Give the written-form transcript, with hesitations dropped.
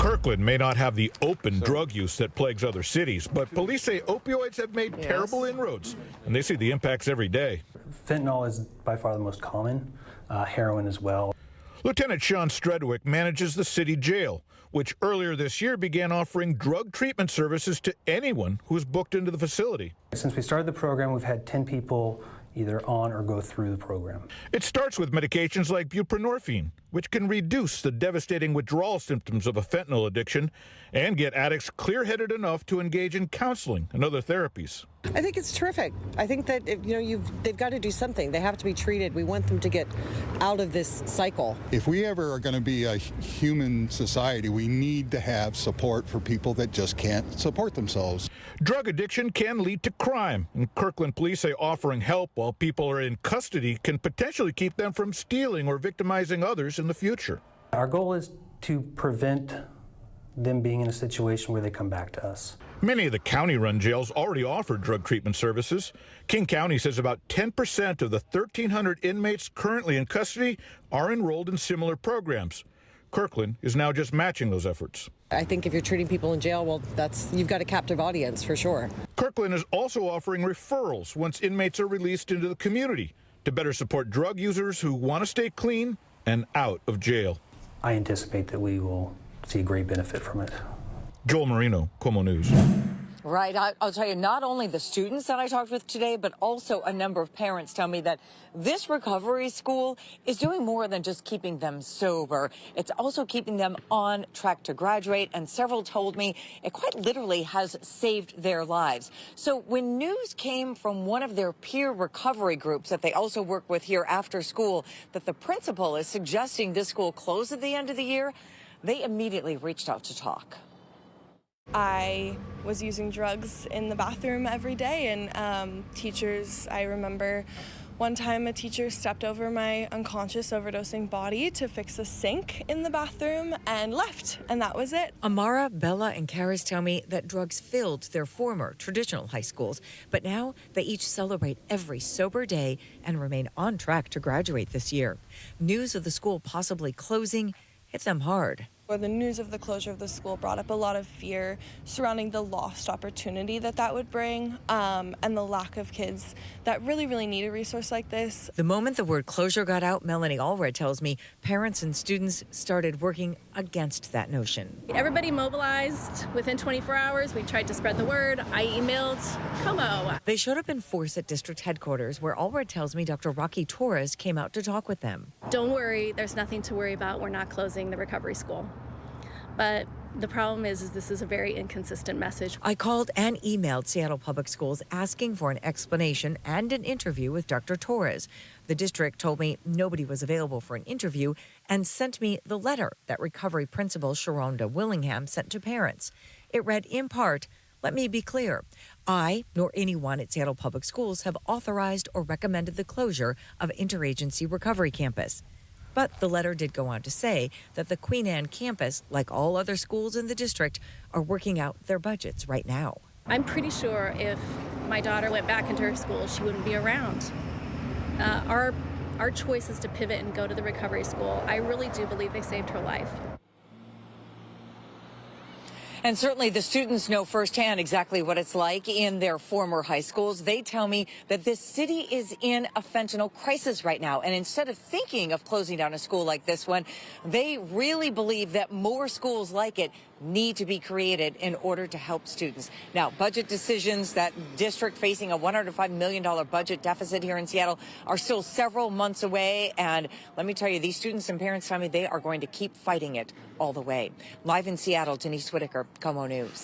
Kirkland may not have the open drug use that plagues other cities, but police say opioids have made terrible inroads, and they see the impacts every day. Fentanyl is by far the most common, heroin as well. Lieutenant Sean Stredwick manages the city jail, which earlier this year began offering drug treatment services to anyone who was booked into the facility. Since we started the program, we've had 10 people either on or go through the program. It starts with medications like buprenorphine, which can reduce the devastating withdrawal symptoms of a fentanyl addiction and get addicts clear-headed enough to engage in counseling and other therapies. I think it's terrific. I think that they've got to do something. They have to be treated. We want them to get out of this cycle. If we ever are going to be a human society, we need to have support for people that just can't support themselves. Drug addiction can lead to crime, and Kirkland police say offering help while people are in custody can potentially keep them from stealing or victimizing others in the future. Our goal is to prevent them being in a situation where they come back to us. Many of the county-run jails already offer drug treatment services. King County says about 10% of the 1,300 inmates currently in custody are enrolled in similar programs. Kirkland is now just matching those efforts. I think if you're treating people in jail, well, you've got a captive audience for sure. Kirkland is also offering referrals once inmates are released into the community to better support drug users who want to stay clean and out of jail. I anticipate that we will see a great benefit from it. Joel Marino, KOMO News. Right. I'll tell you, not only the students that I talked with today, but also a number of parents tell me that this recovery school is doing more than just keeping them sober. It's also keeping them on track to graduate, and several told me it quite literally has saved their lives. So when news came from one of their peer recovery groups that they also work with here after school that the principal is suggesting this school close at the end of the year, they immediately reached out to talk. I was using drugs in the bathroom every day, and teachers, I remember one time a teacher stepped over my unconscious overdosing body to fix a sink in the bathroom and left, and that was it. Amara, Bella, and Karis tell me that drugs filled their former traditional high schools, but now they each celebrate every sober day and remain on track to graduate this year. News of the school possibly closing hit them hard. The news of the closure of the school brought up a lot of fear surrounding the lost opportunity that would bring, and the lack of kids that really need a resource like this. The moment the word closure got out, Melanie Allred tells me parents and students started working against that notion. Everybody mobilized within 24 hours. We tried to spread the word. I emailed KOMO. They showed up in force at district headquarters, where Allred tells me Dr. Rocky Torres came out to talk with them. Don't worry, there's nothing to worry about. We're not closing the recovery school. But the problem is this is a very inconsistent message. I called and emailed Seattle Public Schools asking for an explanation and an interview with Dr. Torres. The district told me nobody was available for an interview and sent me the letter that recovery principal Sharonda Willingham sent to parents. It read in part, "Let me be clear. I, nor anyone at Seattle Public Schools, have authorized or recommended the closure of Interagency Recovery Campus." But the letter did go on to say that the Queen Anne campus, like all other schools in the district, are working out their budgets right now. I'm pretty sure if my daughter went back into her school, she wouldn't be around. Our choice is to pivot and go to the recovery school. I really do believe they saved her life. And certainly the students know firsthand exactly what it's like in their former high schools. They tell me that this city is in a fentanyl crisis right now. And instead of thinking of closing down a school like this one, they really believe that more schools like it need to be created in order to help students. Now, budget decisions, that district facing a $105 million budget deficit here in Seattle, are still several months away. And let me tell you, these students and parents tell me they are going to keep fighting it all the way. Live in Seattle, Denise Whitaker, KOMO News.